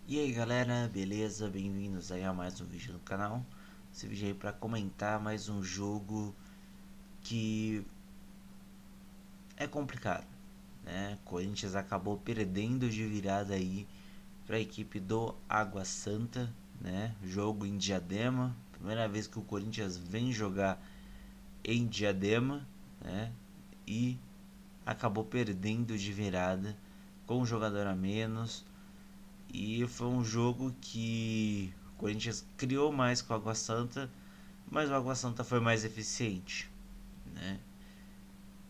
E aí galera, beleza? Bem-vindos aí a mais um vídeo no canal. Esse vídeo aí para comentar mais um jogo que é complicado, né? Corinthians acabou perdendo de virada aí para a equipe do Água Santa, né? Jogo em Diadema, primeira vez que o Corinthians vem jogar em Diadema, né? E acabou perdendo de virada com um jogador a menos. E foi um jogo que o Corinthians criou mais com o Água Santa, mas o Água Santa foi mais eficiente, né?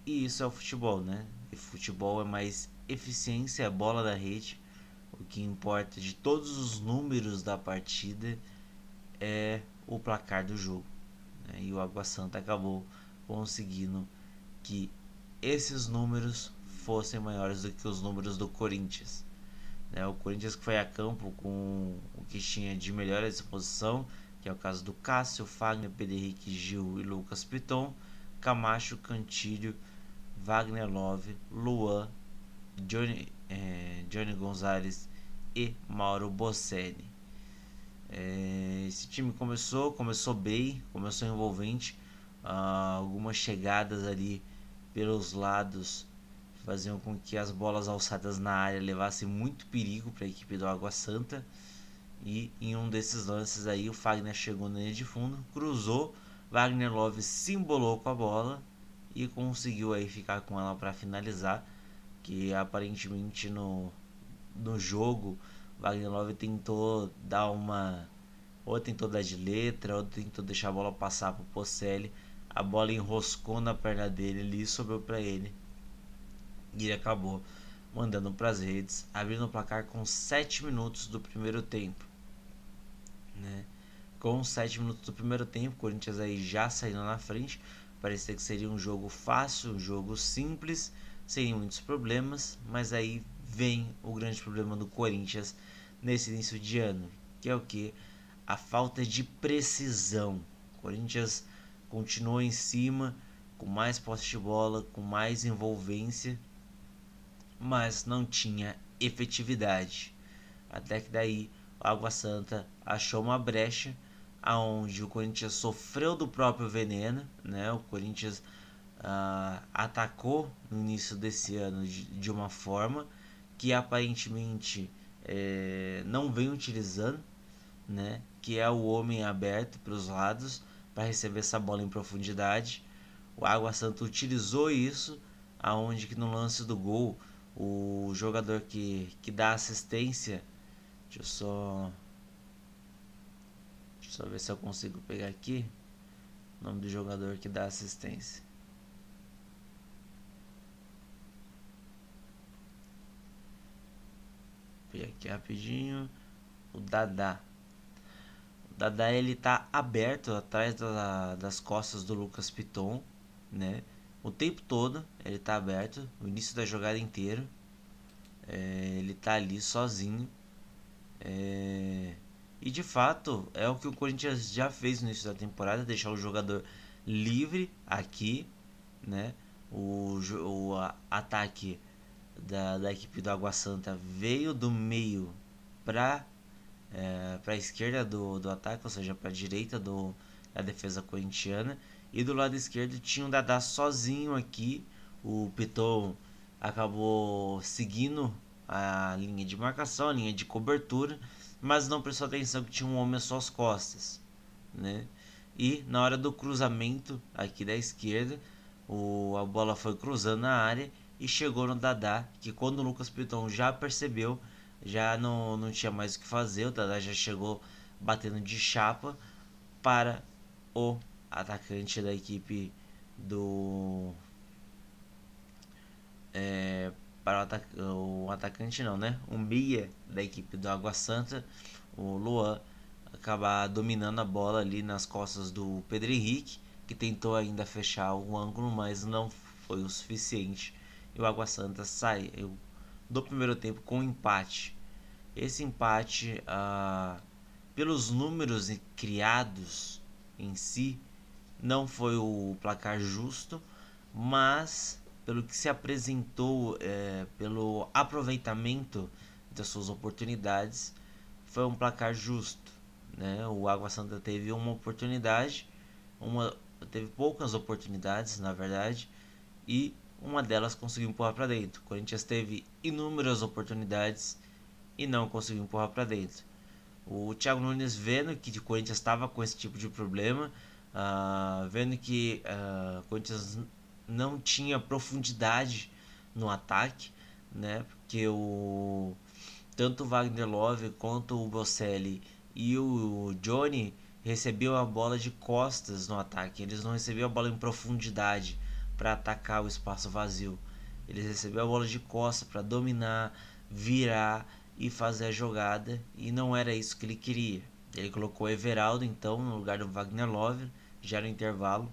E isso é o futebol, né? E futebol é mais eficiência, a bola da rede. O que importa de todos os números da partida é o placar do jogo, né? E o Água Santa acabou conseguindo que esses números fossem maiores do que os números do Corinthians. O Corinthians que foi a campo com o que tinha de melhor à disposição, que é o caso do Cássio, Fagner, Pedro Henrique, Gil e Lucas Piton, Camacho, Cantilho, Wagner Love, Luan, Johnny Gonzalez e Mauro Bocelli. Esse time começou bem, começou envolvente, algumas chegadas ali pelos lados faziam com que as bolas alçadas na área levassem muito perigo para a equipe do Água Santa. E em um desses lances aí o Fagner chegou na linha de fundo, cruzou, Wagner Love se embolou com a bola e conseguiu aí ficar com ela para finalizar, que aparentemente no jogo Wagner Love tentou dar uma, ou tentou dar de letra, ou tentou deixar a bola passar pro Bocelli. A bola enroscou na perna dele ali e sobrou para ele. E ele acabou mandando para as redes, abrindo o placar com 7 minutos do primeiro tempo, né? Com 7 minutos do primeiro tempo, o Corinthians aí já saindo na frente. Parecia que seria um jogo fácil, um jogo simples, sem muitos problemas, mas aí vem o grande problema do Corinthians nesse início de ano, que é o que? A falta de precisão. O Corinthians continuou em cima, com mais posse de bola, com mais envolvência, mas não tinha efetividade. Até que daí o Água Santa achou uma brecha aonde o Corinthians sofreu do próprio veneno, né? O Corinthians atacou no início desse ano de uma forma que aparentemente não vem utilizando, né? Que é o homem aberto para os lados para receber essa bola em profundidade. O Água Santa utilizou isso, aonde que no lance do gol o jogador que dá assistência, deixa eu só ver se eu consigo pegar aqui o nome do jogador que dá assistência. Pegar aqui rapidinho. O Dadá. O Dadá ele tá aberto atrás das costas do Lucas Piton, né? O tempo todo ele tá aberto, o início da jogada inteira. Ele tá ali sozinho. E de fato é o que o Corinthians já fez no início da temporada, deixar o jogador livre aqui, né? O ataque da equipe do Água Santa veio do meio para a esquerda do ataque, ou seja, para a direita da defesa corintiana. E do lado esquerdo tinha o Dadá sozinho aqui. O Piton acabou seguindo a linha de marcação, a linha de cobertura, mas não prestou atenção que tinha um homem às suas costas, né? E na hora do cruzamento aqui da esquerda, a bola foi cruzando na área e chegou no Dadá, que quando o Lucas Piton já percebeu, já não tinha mais o que fazer. O Dadá já chegou batendo de chapa para o atacante da equipe do para o atacante não, né? O meia da equipe do Água Santa, o Luan, acabar dominando a bola ali nas costas do Pedro Henrique, que tentou ainda fechar o ângulo, mas não foi o suficiente. E o Água Santa saiu do primeiro tempo com um empate. Esse empate, pelos números criados em si, não foi o placar justo, mas pelo que se apresentou, pelo aproveitamento das suas oportunidades, foi um placar justo, né? O Água Santa teve uma oportunidade, teve poucas oportunidades, na verdade, e uma delas conseguiu empurrar para dentro. O Corinthians teve inúmeras oportunidades e não conseguiu empurrar para dentro. O Thiago Nunes, vendo que o Corinthians estava com esse tipo de problema, vendo que o Corinthians não tinha profundidade no ataque, né? Porque tanto o Wagner Love quanto o Bocelli e o Johnny recebiam a bola de costas no ataque. Eles não recebiam a bola em profundidade para atacar o espaço vazio. Eles recebiam a bola de costas para dominar, virar e fazer a jogada, e não era isso que ele queria. Ele colocou o Everaldo então no lugar do Wagner Love, já no intervalo,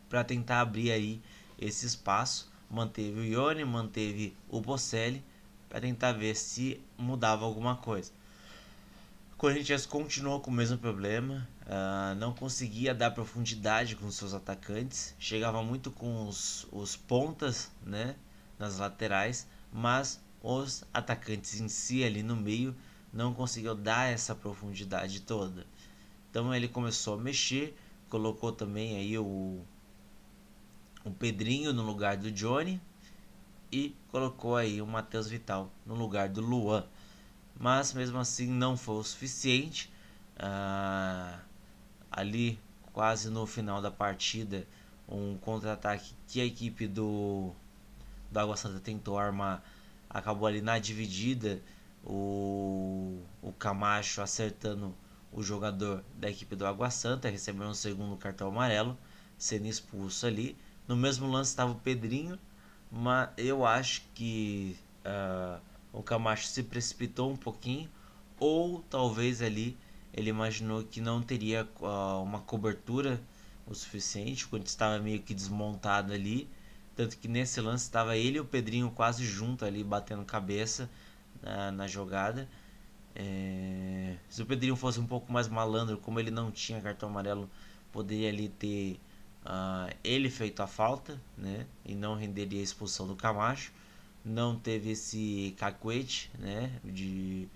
para tentar abrir aí esse espaço. Manteve o Ione, manteve o Bocelli para tentar ver se mudava alguma coisa. O Corinthians continuou com o mesmo problema, não conseguia dar profundidade com seus atacantes, chegava muito com os pontas, né, nas laterais, mas os atacantes em si ali no meio não conseguiu dar essa profundidade toda. Então ele começou a mexer, colocou também aí o Pedrinho no lugar do Johnny e colocou aí o Matheus Vital no lugar do Luan. Mas mesmo assim não foi o suficiente. Ali quase no final da partida, um contra-ataque que a equipe do Água Santa tentou armar acabou ali na dividida, o Camacho acertando o jogador da equipe do Água Santa, recebendo um segundo cartão amarelo, sendo expulso ali. No mesmo lance estava o Pedrinho, mas eu acho que o Camacho se precipitou um pouquinho, ou talvez ali ele imaginou que não teria uma cobertura o suficiente, quando estava meio que desmontado ali. Tanto que nesse lance estava ele e o Pedrinho quase junto ali, batendo cabeça na jogada. Se o Pedrinho fosse um pouco mais malandro, como ele não tinha cartão amarelo, poderia ali ter ele feito a falta, né? E não renderia a expulsão do Camacho. Não teve esse cacuete, né? De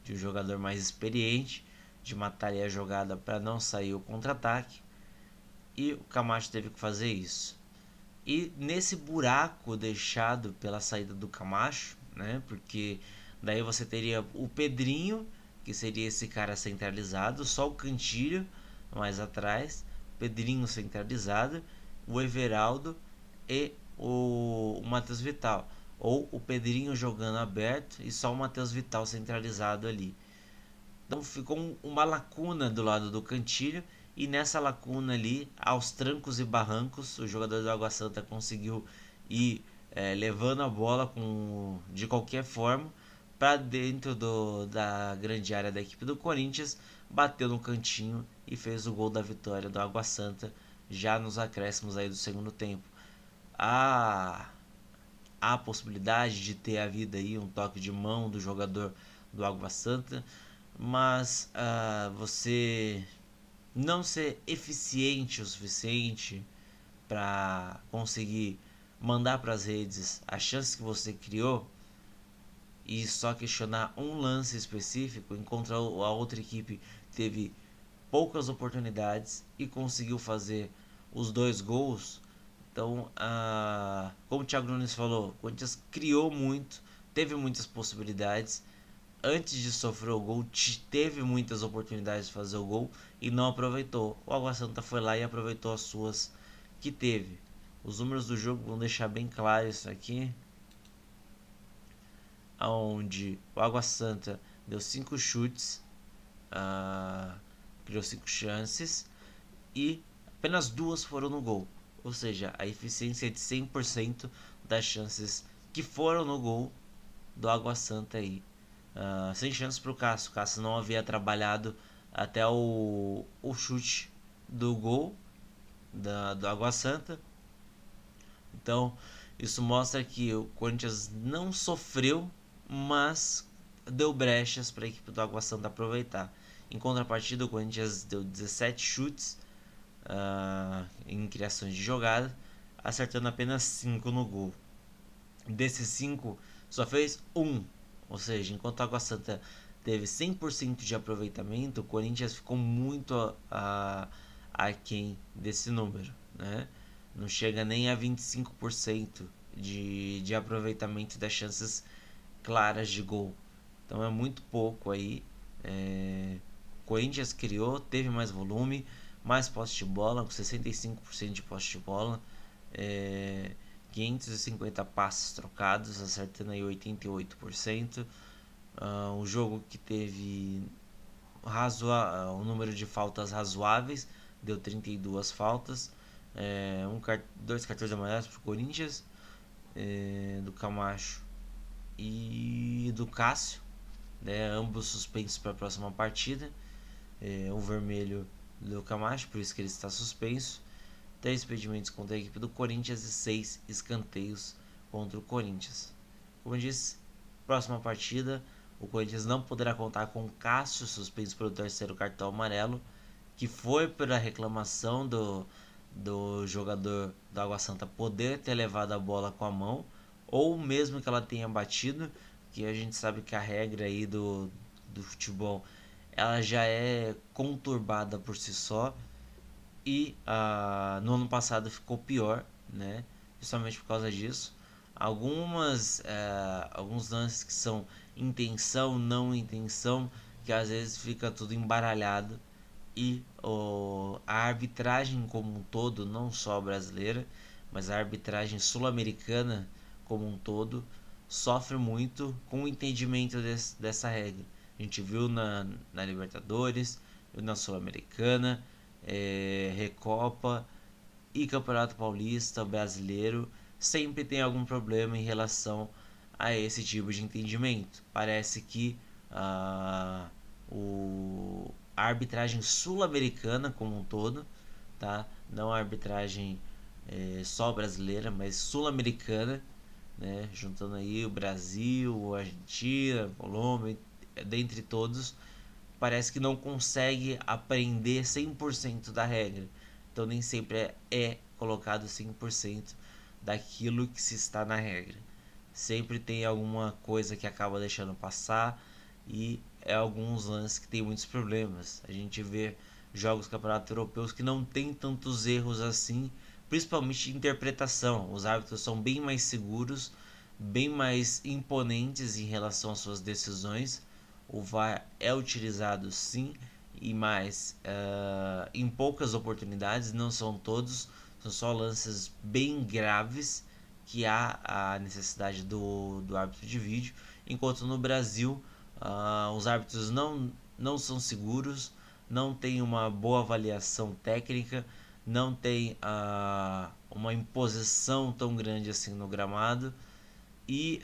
um jogador mais experiente, de matar a jogada para não sair o contra-ataque. E o Camacho teve que fazer isso. E nesse buraco deixado pela saída do Camacho, né? Porque daí você teria o Pedrinho, que seria esse cara centralizado, só o Cantilho mais atrás, Pedrinho centralizado, o Everaldo e o Matheus Vital. Ou o Pedrinho jogando aberto e só o Matheus Vital centralizado ali. Então ficou uma lacuna do lado do Cantilho, e nessa lacuna ali, aos trancos e barrancos, o jogador do Água Santa conseguiu ir levando a bola de qualquer forma para dentro da grande área da equipe do Corinthians, bateu no cantinho e fez o gol da vitória do Água Santa já nos acréscimos aí do segundo tempo. Há possibilidade de ter havido aí um toque de mão do jogador do Água Santa, mas você não ser eficiente o suficiente para conseguir mandar para as redes a chance que você criou e só questionar um lance específico, enquanto a outra equipe teve poucas oportunidades e conseguiu fazer os 2 gols. Então, como o Thiago Nunes falou, o Corinthians criou muito, teve muitas possibilidades. Antes de sofrer o gol, teve muitas oportunidades de fazer o gol e não aproveitou. O Água Santa foi lá e aproveitou as suas que teve. Os números do jogo vão deixar bem claro isso aqui, onde o Água Santa deu 5 chutes, criou 5 chances e apenas 2 foram no gol. Ou seja, a eficiência é de 100% das chances que foram no gol do Água Santa aí. Sem chance para o Cássio. O Cássio não havia trabalhado até o chute do gol do Água Santa. Então, isso mostra que o Corinthians não sofreu, mas deu brechas para a equipe do Água Santa aproveitar. Em contrapartida, o Corinthians deu 17 chutes em criações de jogada, acertando apenas 5 no gol. Desses 5, só fez 1. Ou seja, enquanto a Água Santa teve 100% de aproveitamento, o Corinthians ficou muito aquém desse número, né? Não chega nem a 25% de aproveitamento das chances claras de gol. Então é muito pouco aí. Corinthians criou, teve mais volume, mais posse de bola, com 65% de posse de bola, 550 passes trocados, acertando aí 88%. Um jogo que teve um número de faltas razoáveis, deu 32 faltas, dois cartões amarelos para o Corinthians, do Camacho e do Cássio, né, ambos suspensos para a próxima partida. O vermelho do Camacho, por isso que ele está suspenso. 3 impedimentos contra a equipe do Corinthians e 6 escanteios contra o Corinthians. Como eu disse, próxima partida o Corinthians não poderá contar com Cássio, suspenso pelo terceiro cartão amarelo, que foi pela reclamação do jogador do Água Santa poder ter levado a bola com a mão, ou mesmo que ela tenha batido, que a gente sabe que a regra aí do futebol ela já é conturbada por si só, e no ano passado ficou pior, né? Justamente por causa disso. Alguns lances que são intenção, não intenção, que às vezes fica tudo embaralhado, e a arbitragem como um todo, não só a brasileira, mas a arbitragem sul-americana como um todo, sofre muito com o entendimento dessa regra. A gente viu na Libertadores, viu na Sul-Americana, Recopa e Campeonato Paulista, Brasileiro, sempre tem algum problema em relação a esse tipo de entendimento. Parece que a arbitragem sul-americana como um todo, tá? Não a arbitragem só brasileira, mas sul-americana, né? Juntando aí o Brasil, a Argentina, a Colômbia, dentre todos, parece que não consegue aprender 100% da regra. Então nem sempre é colocado 100% daquilo que se está na regra. Sempre tem alguma coisa que acaba deixando passar, e alguns lances que tem muitos problemas. A gente vê jogos campeonatos europeus que não tem tantos erros assim, principalmente de interpretação. Os árbitros são bem mais seguros, bem mais imponentes em relação às suas decisões. O VAR é utilizado sim, e mais em poucas oportunidades, não são todos, são só lances bem graves que há a necessidade do árbitro de vídeo, enquanto no Brasil os árbitros não são seguros, não tem uma boa avaliação técnica, não tem uma imposição tão grande assim no gramado, e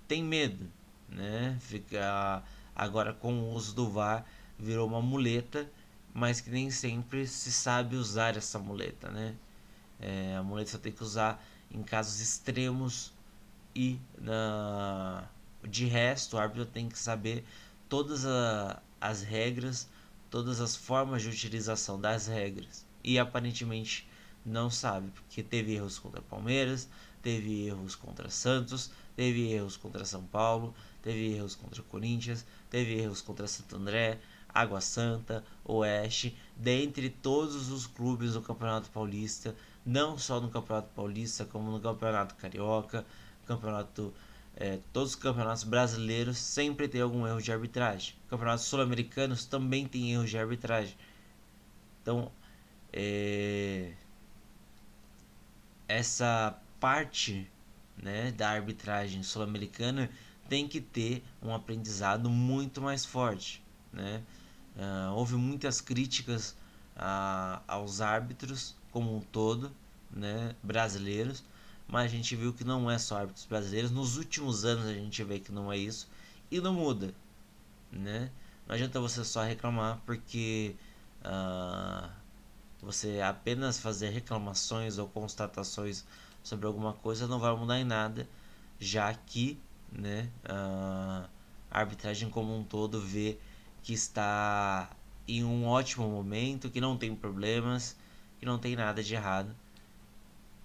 tem medo, né? Fica agora com o uso do VAR virou uma muleta, mas que nem sempre se sabe usar essa muleta, né? A muleta só tem que usar em casos extremos, e de resto o árbitro tem que saber todas as regras, todas as formas de utilização das regras, e aparentemente não sabe, porque teve erros contra Palmeiras, teve erros contra Santos, teve erros contra São Paulo, teve erros contra Corinthians, teve erros contra Santo André, Água Santa, Oeste, dentre todos os clubes do Campeonato Paulista, não só no Campeonato Paulista, como no Campeonato Carioca, todos os campeonatos brasileiros sempre tem algum erro de arbitragem. Campeonatos sul-americanos também tem erros de arbitragem. Então, essa parte, né, da arbitragem sul-americana tem que ter um aprendizado muito mais forte, né? Houve muitas críticas aos árbitros como um todo, né, brasileiros, mas a gente viu que não é só árbitros brasileiros. Nos últimos anos a gente vê que não é isso, e não muda, né? Não adianta você só reclamar, porque você apenas fazer reclamações ou constatações sobre alguma coisa não vai mudar em nada, já que, né, a arbitragem como um todo vê que está em um ótimo momento, que não tem problemas, que não tem nada de errado.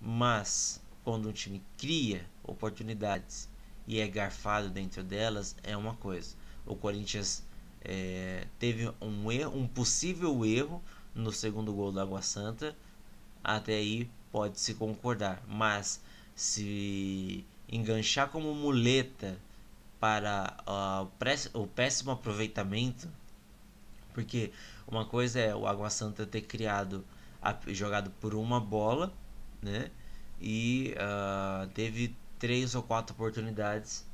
Mas quando um time cria oportunidades e é garfado dentro delas, é uma coisa. O Corinthians teve um possível erro no segundo gol do Água Santa. Até aí pode-se concordar, mas se enganchar como muleta para o péssimo aproveitamento, porque uma coisa é o Água Santa ter jogado por uma bola, né? E teve 3 ou 4 oportunidades,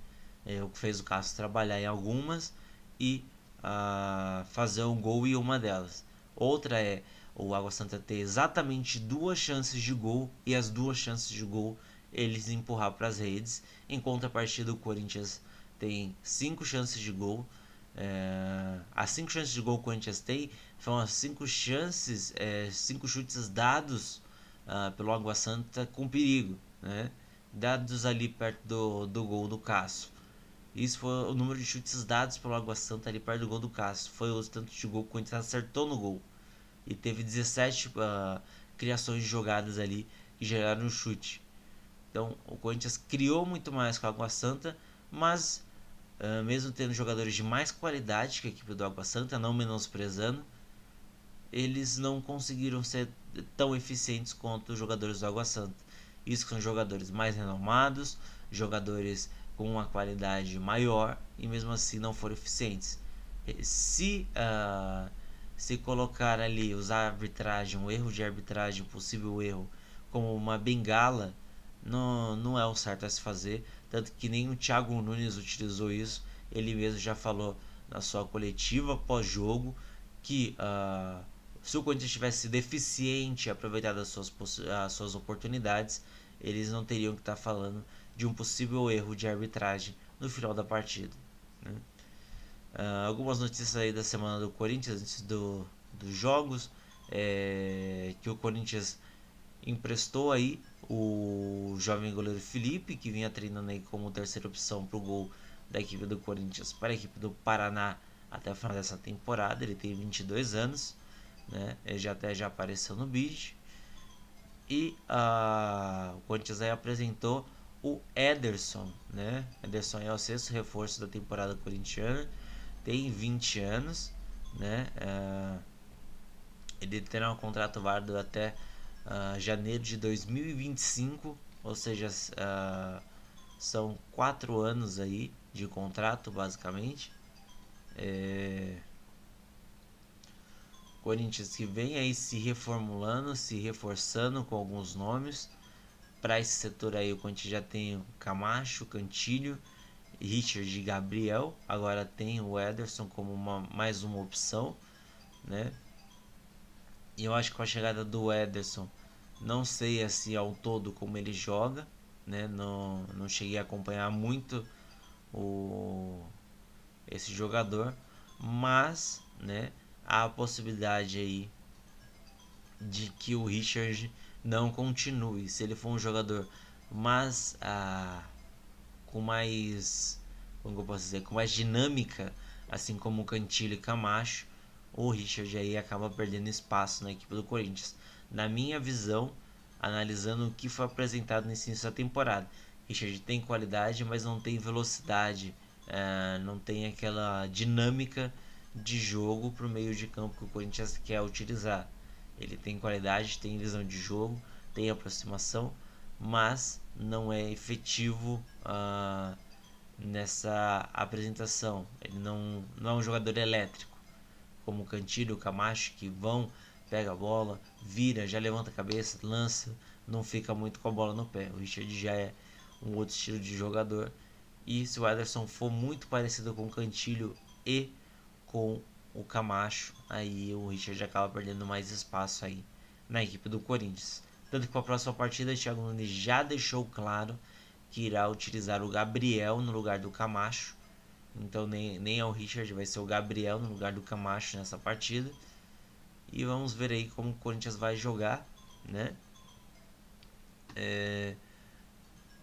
o que fez o Cássio trabalhar em algumas e fazer um gol em uma delas. Outra é o Água Santa ter exatamente 2 chances de gol e as 2 chances de gol eles empurrar para as redes. Em contrapartida, o Corinthians tem 5 chances de gol. As 5 chances de gol que o Corinthians tem foram as 5 chances, 5 chutes dados pelo Água Santa com perigo, né? Dados ali perto do gol do Cássio. Isso foi o número de chutes dados pelo Água Santa ali perto do gol do Cássio. Foi o tanto de gol que o Corinthians acertou no gol. E teve 17 criações de jogadas ali que geraram um chute. Então o Corinthians criou muito mais com a Água Santa, mas mesmo tendo jogadores de mais qualidade que a equipe do Água Santa, não menosprezando, eles não conseguiram ser tão eficientes quanto os jogadores do Água Santa. Isso são jogadores mais renomados, jogadores com uma qualidade maior e mesmo assim não foram eficientes. Se colocar ali, usar a arbitragem, um erro de arbitragem, um possível erro, como uma bengala, não é o certo a se fazer. Tanto que nem o Thiago Nunes utilizou isso. Ele mesmo já falou na sua coletiva pós-jogo que se o Corinthians tivesse deficiente e aproveitado as suas oportunidades, eles não teriam que estar falando de um possível erro de arbitragem no final da partida, né? Algumas notícias aí da semana do Corinthians antes dos jogos, que o Corinthians emprestou aí o jovem goleiro Felipe, que vinha treinando aí como terceira opção para o gol da equipe do Corinthians para a equipe do Paraná até o final dessa temporada. Ele tem 22 anos, né? Ele já apareceu no bid. E o Corinthians aí apresentou o Ederson, né? Ederson é o 6º reforço da temporada corintiana, tem 20 anos, né? Ele terá um contrato válido até janeiro de 2025, ou seja, são 4 anos aí de contrato basicamente. Corinthians que vem aí se reformulando, se reforçando com alguns nomes. Para esse setor aí o Corinthians já tem o Camacho, Cantilho, Richard e Gabriel. Agora tem o Ederson como mais uma opção, né? E eu acho que com a chegada do Ederson, não sei assim ao todo como ele joga, né? Não cheguei a acompanhar muito esse jogador, mas, né, há a possibilidade aí de que o Richard não continue. Se ele for um jogador mais com mais, como eu posso dizer, com mais dinâmica, assim como o Cantilho e Camacho, o Richard aí acaba perdendo espaço na equipe do Corinthians. Na minha visão, analisando o que foi apresentado nesse início da temporada, Richard tem qualidade, mas não tem velocidade, não tem aquela dinâmica de jogo para o meio de campo que o Corinthians quer utilizar. Ele tem qualidade, tem visão de jogo, tem aproximação, mas não é efetivo nessa apresentação. Ele não é um jogador elétrico, como o Cantilho, o Camacho, que pega a bola, vira, já levanta a cabeça, lança, não fica muito com a bola no pé. O Richard já é um outro estilo de jogador. E se o Ederson for muito parecido com o Cantilho e com o Camacho, aí o Richard acaba perdendo mais espaço aí na equipe do Corinthians. Tanto que para a próxima partida, o Thiago Nunes já deixou claro que irá utilizar o Gabriel no lugar do Camacho. Então nem é o Richard, vai ser o Gabriel no lugar do Camacho nessa partida. E vamos ver aí como o Corinthians vai jogar, né?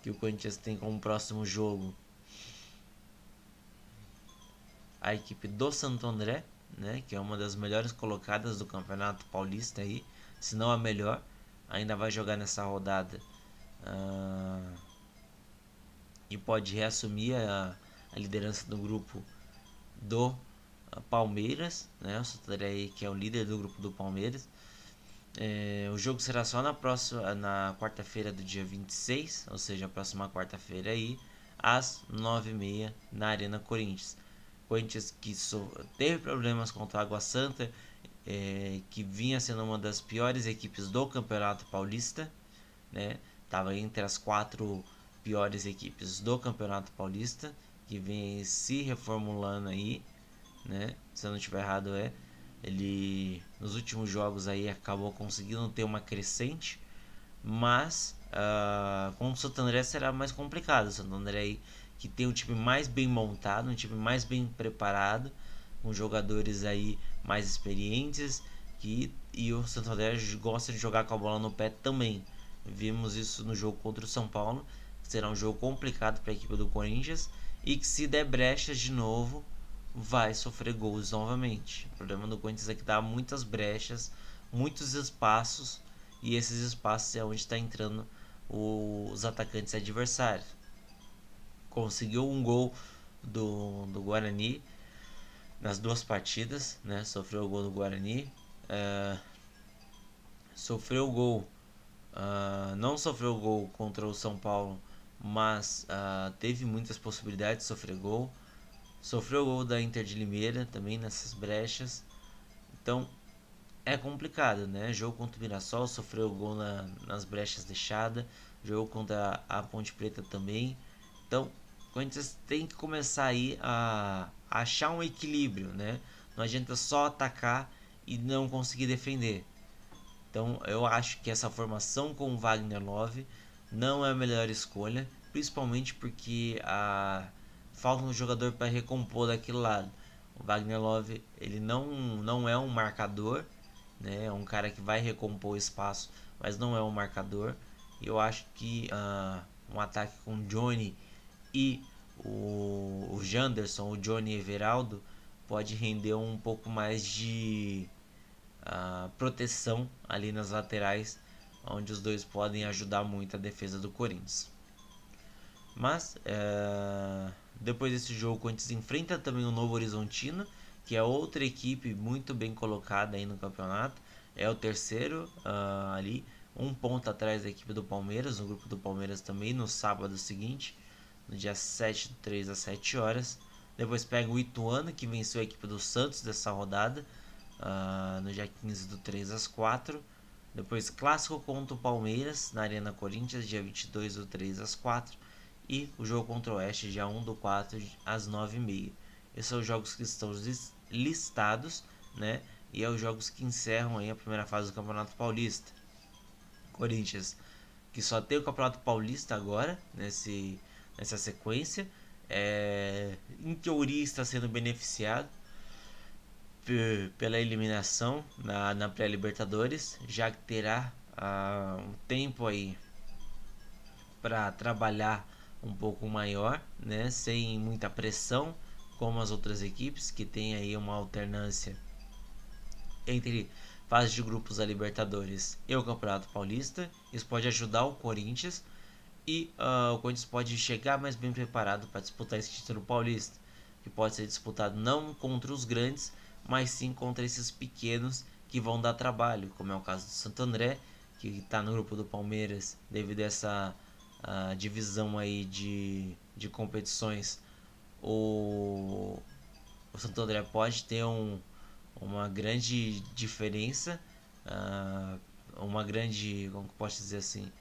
Que o Corinthians tem como próximo jogo a equipe do Santo André, né? Que é uma das melhores colocadas do Campeonato Paulista aí, se não a melhor. Ainda vai jogar nessa rodada e pode reassumir a liderança do grupo do Palmeiras, né? O Santo André aí, que é o líder do grupo do Palmeiras. O jogo será só na quarta-feira do dia 26, ou seja, a próxima quarta-feira aí, às 9h30 na Arena Corinthians. Corinthians que teve problemas contra a Água Santa, que vinha sendo uma das piores equipes do Campeonato Paulista, né? Tava entre as 4 piores equipes do Campeonato Paulista, que vem se reformulando aí, né? Se eu não estiver errado, ele nos últimos jogos aí acabou conseguindo ter uma crescente, mas com o Santo André será mais complicado. O Santo André aí, que tem um time mais bem montado, um time mais bem preparado, com jogadores aí mais experientes, e o Santo André gosta de jogar com a bola no pé também. Vimos isso no jogo contra o São Paulo, que será um jogo complicado para a equipe do Corinthians, e que se der brechas de novo, vai sofrer gols novamente. O problema do Corinthians é que dá muitas brechas, muitos espaços, e esses espaços é onde está entrando os atacantes adversários. Conseguiu um gol do Guarani nas 2 partidas, né? Sofreu o gol do Guarani, sofreu o gol, não sofreu o gol contra o São Paulo, mas teve muitas possibilidades de sofrer gol. Sofreu o gol da Inter de Limeira também nessas brechas. Então é complicado, né? Jogo contra o Mirassol, sofreu o gol nas brechas deixadas. Jogo contra a Ponte Preta também. Então o Corinthians tem que começar aí a achar um equilíbrio, né? Não adianta só atacar e não conseguir defender. Então eu acho que essa formação com o Wagner Love não é a melhor escolha, principalmente porque falta um jogador para recompor daquele lado. O Wagner Love, ele não é um marcador, né? É um cara que vai recompor o espaço, mas não é um marcador. E eu acho que um ataque com Johnny e o Janderson, o Johnny Everaldo, pode render um pouco mais de proteção ali nas laterais, onde os dois podem ajudar muito a defesa do Corinthians. Mas depois desse jogo, o Corinthians enfrenta também o Novo Horizontino, que é outra equipe muito bem colocada aí no campeonato. É o terceiro ali, um ponto atrás da equipe do Palmeiras, no grupo do Palmeiras também, no sábado seguinte, no dia 7/3 às 7 horas. Depois pega o Ituano, que venceu a equipe do Santos dessa rodada, no dia 15/3 às 4. Depois clássico contra o Palmeiras, na Arena Corinthians, dia 22/3 às 4. E o jogo contra o Oeste, dia 1/4 às 9h30. Esses são os jogos que estão listados, né? E é os jogos que encerram aí a primeira fase do Campeonato Paulista. Corinthians, que só tem o Campeonato Paulista agora, nessa sequência. Em teoria está sendo beneficiado pela eliminação na pré-Libertadores, já que terá um tempo aí para trabalhar um pouco maior, né, sem muita pressão, como as outras equipes, que tem aí uma alternância entre fase de grupos da Libertadores e o Campeonato Paulista. Isso pode ajudar o Corinthians, e o Corinthians pode chegar mais bem preparado para disputar esse título paulista, que pode ser disputado não contra os grandes, mas sim contra esses pequenos que vão dar trabalho, como é o caso do Santo André, que está no grupo do Palmeiras devido a essa divisão aí de competições. O Santo André pode ter uma grande diferença, uma grande, como que posso dizer assim,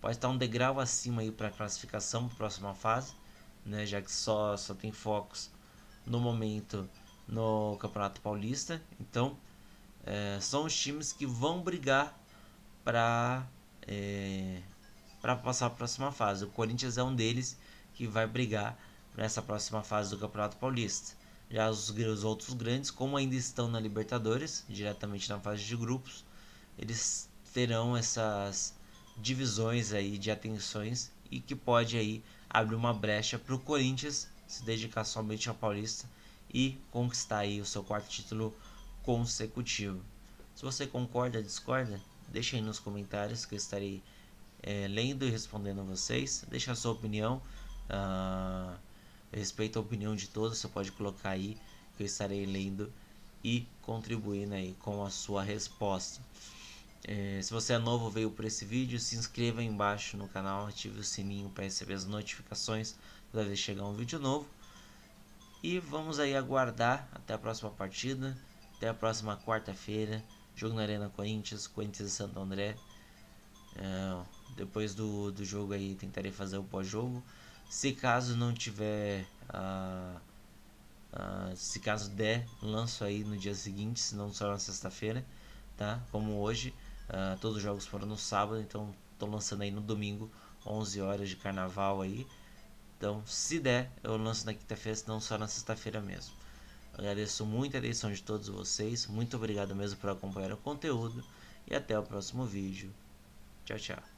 pode estar um degrau acima aí para a classificação para a próxima fase, né, já que só tem focos no momento no Campeonato Paulista. Então são os times que vão brigar para passar a próxima fase. O Corinthians é um deles que vai brigar nessa próxima fase do Campeonato Paulista. Já os outros grandes, como ainda estão na Libertadores, diretamente na fase de grupos, eles terão essas divisões aí de atenções, e que pode aí abrir uma brecha para o Corinthians se dedicar somente ao Paulista e conquistar aí o seu 4º título consecutivo. Se você concorda ou discorda, deixa aí nos comentários que eu estarei lendo e respondendo a vocês. Deixa a sua opinião. Eu respeito a opinião de todos, você pode colocar aí que eu estarei lendo e contribuindo aí com a sua resposta. Se você é novo, veio por esse vídeo, se inscreva aí embaixo no canal, ative o sininho para receber as notificações toda vez que chegar um vídeo novo. E vamos aí aguardar até a próxima partida, até a próxima quarta-feira, jogo na Arena Corinthians, Corinthians e Santo André. Depois do jogo aí tentarei fazer o pós-jogo. Se caso não tiver, se caso der, lanço aí no dia seguinte, se não só na sexta-feira, tá? Como hoje, todos os jogos foram no sábado, então tô lançando aí no domingo, 11 horas de carnaval aí. Então, se der, eu lanço na quinta-feira, se não só na sexta-feira mesmo. Agradeço muito a atenção de todos vocês, muito obrigado mesmo por acompanhar o conteúdo e até o próximo vídeo. Tchau, tchau.